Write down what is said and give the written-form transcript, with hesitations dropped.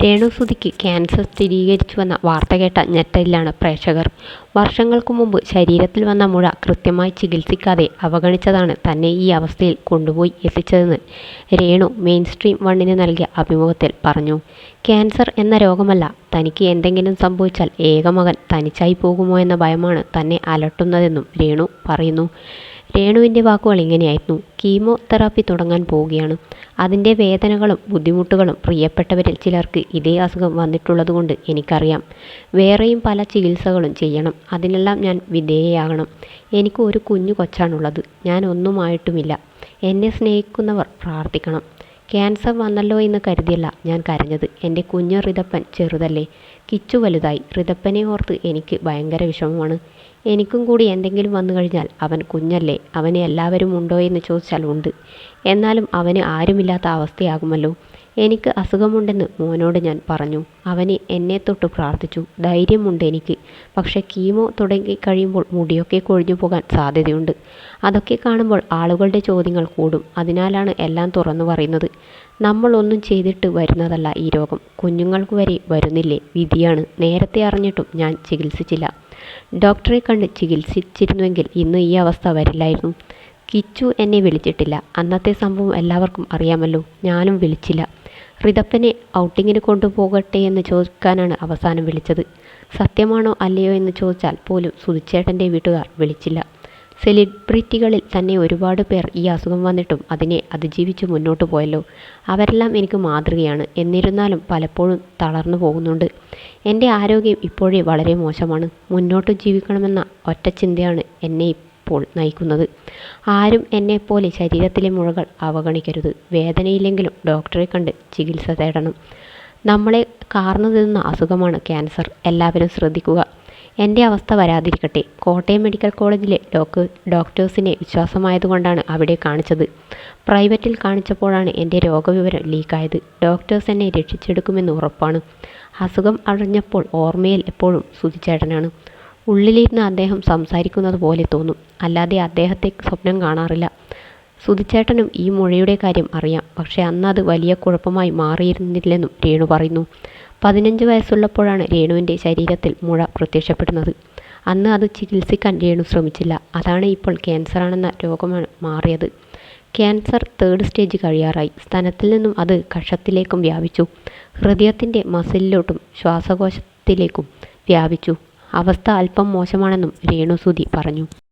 രേണുസുധിക്ക് cancer സ്ഥിരീകരിച്ചുവെന്ന വാർത്ത കേട്ട ഞെട്ടലിലാണ് പ്രേക്ഷകർ. വർഷങ്ങൾക്കു മുമ്പ് ശരീരത്തിൽ വന്ന മുഴ കൃത്യമായി ചികിത്സിക്കാതെ അവഗണിച്ചതാണ് തന്നെ ഈ അവസ്ഥയിൽ കൊണ്ടുപോയി എത്തിച്ചതെന്ന് രേണു മെയിൻസ്ട്രീം വണ്ണിന് നൽകിയ അഭിമുഖത്തിൽ പറഞ്ഞു. ക്യാൻസർ എന്ന രോഗമല്ല, തനിക്ക് എന്തെങ്കിലും സംഭവിച്ചാൽ ഏകമകൻ തനിച്ചായി പോകുമോ എന്ന ഭയമാണ് തന്നെ അലട്ടുന്നതെന്നും രേണു പറയുന്നു. രേണുവിൻ്റെ വാക്കുകൾ ഇങ്ങനെയായിരുന്നു: കീമോതെറാപ്പി തുടങ്ങാൻ പോവുകയാണ്. അതിൻ്റെ വേദനകളും ബുദ്ധിമുട്ടുകളും പ്രിയപ്പെട്ടവരിൽ ചിലർക്ക് ഇതേ അസുഖം വന്നിട്ടുള്ളതുകൊണ്ട് എനിക്കറിയാം. വേറെയും പല ചികിത്സകളും ചെയ്യണം. അതിനെല്ലാം ഞാൻ വിധേയയാകണം. എനിക്ക് ഒരു കുഞ്ഞു കൊച്ചാണുള്ളത്. ഞാൻ ഒന്നുമായിട്ടുമില്ല. എന്നെ സ്നേഹിക്കുന്നവർ പ്രാർത്ഥിക്കണം. ക്യാൻസർ വന്നല്ലോ എന്ന് കരുതിയല്ല ഞാൻ കരഞ്ഞത്. എൻ്റെ കുഞ്ഞ് റിതപ്പൻ ചെറുതല്ലേ. കിച്ചു വലുതായി. റിതപ്പനെ ഓർത്ത് എനിക്ക് ഭയങ്കര വിഷമമാണ്. എനിക്കും കൂടി എന്തെങ്കിലും വന്നു കഴിഞ്ഞാൽ അവൻ കുഞ്ഞല്ലേ. അവന് എല്ലാവരും ഉണ്ടോ എന്ന് ചോദിച്ചാൽ ഉണ്ട്. എന്നാലും അവന് ആരുമില്ലാത്ത അവസ്ഥയാകുമല്ലോ. എനിക്ക് അസുഖമുണ്ടെന്ന് മോനോട് ഞാൻ പറഞ്ഞു. അവന് എന്നെ തൊട്ട് പ്രാർത്ഥിച്ചു. ധൈര്യമുണ്ട് എനിക്ക്. പക്ഷേ കീമോ തുടങ്ങി കഴിയുമ്പോൾ മുടിയൊക്കെ കൊഴിഞ്ഞു പോകാൻ സാധ്യതയുണ്ട്. അതൊക്കെ കാണുമ്പോൾ ആളുകളുടെ ചോദ്യങ്ങൾ കൂടും. അതിനാലാണ് എല്ലാം തുറന്നു പറയുന്നത്. നമ്മൾ ഒന്നും ചെയ്തിട്ട് വരുന്നതല്ല ഈ രോഗം. കുഞ്ഞുങ്ങൾക്ക് വരെ വരുന്നില്ലേ. വിധിയാണ്. നേരത്തെ അറിഞ്ഞിട്ടും ഞാൻ ചികിത്സിച്ചില്ല. ഡോക്ടറെ കണ്ട് ചികിത്സിച്ചിരുന്നുവെങ്കിൽ ഇന്ന് ഈ അവസ്ഥ വരില്ലായിരുന്നു. കിച്ചു എന്നെ വിളിച്ചിട്ടില്ല. അന്നത്തെ സംഭവം എല്ലാവർക്കും അറിയാമല്ലോ. ഞാനും വിളിച്ചില്ല. റിതപ്പനെ ഔട്ടിങ്ങിന് കൊണ്ടുപോകട്ടെ എന്ന് ചോദിക്കാനാണ് അവസാനം വിളിച്ചത്. സത്യമാണോ അല്ലയോ എന്ന് ചോദിച്ചാൽ പോലും സുധിച്ചേട്ടൻ്റെ വീട്ടുകാർ വിളിച്ചില്ല. സെലിബ്രിറ്റികളിൽ തന്നെ ഒരുപാട് പേർ ഈ അസുഖം വന്നിട്ടും അതിനെ അതിജീവിച്ച് മുന്നോട്ട് പോയല്ലോ. അവരെല്ലാം എനിക്ക് മാതൃകയാണ്. എന്നിരുന്നാലും പലപ്പോഴും തളർന്നു പോകുന്നുണ്ട്. എൻ്റെ ആരോഗ്യം ഇപ്പോഴേ വളരെ മോശമാണ്. മുന്നോട്ട് ജീവിക്കണമെന്ന ഒറ്റ ചിന്തയാണ് എന്നെ ഇപ്പോൾ നയിക്കുന്നത്. ആരും എന്നെപ്പോലെ ശരീരത്തിലെ മുഴകൾ അവഗണിക്കരുത്. വേദനയില്ലെങ്കിലും ഡോക്ടറെ കണ്ട് ചികിത്സ തേടണം. നമ്മളെ കാർന്നു തിന്നുന്ന അസുഖമാണ് ക്യാൻസർ. എല്ലാവരും ശ്രദ്ധിക്കുക. എൻ്റെ അവസ്ഥ വരാതിരിക്കട്ടെ. കോട്ടയം മെഡിക്കൽ കോളേജിലെ ഡോക്ടേഴ്സിനെ വിശ്വാസമായതുകൊണ്ടാണ് അവിടെ കാണിച്ചത്. പ്രൈവറ്റിൽ കാണിച്ചപ്പോഴാണ് എൻ്റെ രോഗവിവരം ലീക്കായത്. ഡോക്ടേഴ്സ് എന്നെ രക്ഷിച്ചെടുക്കുമെന്ന് ഉറപ്പാണ്. അസുഖം അറിഞ്ഞപ്പോൾ ഓർമ്മയിൽ എപ്പോഴും സുധിച്ചേട്ടനാണ്. ഉള്ളിലിരുന്ന് അദ്ദേഹം സംസാരിക്കുന്നത് പോലെ തോന്നും. അല്ലാതെ അദ്ദേഹത്തെ സ്വപ്നം കാണാറില്ല. സുധിച്ചേട്ടനും ഈ മുഴയുടെ കാര്യം അറിയാം. പക്ഷേ അന്ന് അത് വലിയ കുഴപ്പമായി മാറിയിരുന്നില്ലെന്നും രേണു പറയുന്നു. 15 വയസ്സുള്ളപ്പോഴാണ് രേണുവിൻ്റെ ശരീരത്തിൽ മുഴ പ്രത്യക്ഷപ്പെടുന്നത്. അന്ന് അത് ചികിത്സിക്കാൻ രേണു ശ്രമിച്ചില്ല. അതാണ് ഇപ്പോൾ ക്യാൻസറാണെന്ന രോഗമാണ് മാറിയത്. ക്യാൻസർ 3rd സ്റ്റേജ് കഴിയാറായി. സ്തനത്തിൽ നിന്നും അത് കഷത്തിലേക്കും വ്യാപിച്ചു. ഹൃദയത്തിൻ്റെ മസിലിലോട്ടും ശ്വാസകോശത്തിലേക്കും വ്യാപിച്ചു. അവസ്ഥ അല്പം മോശമാണെന്നും രേണുസുധി പറഞ്ഞു.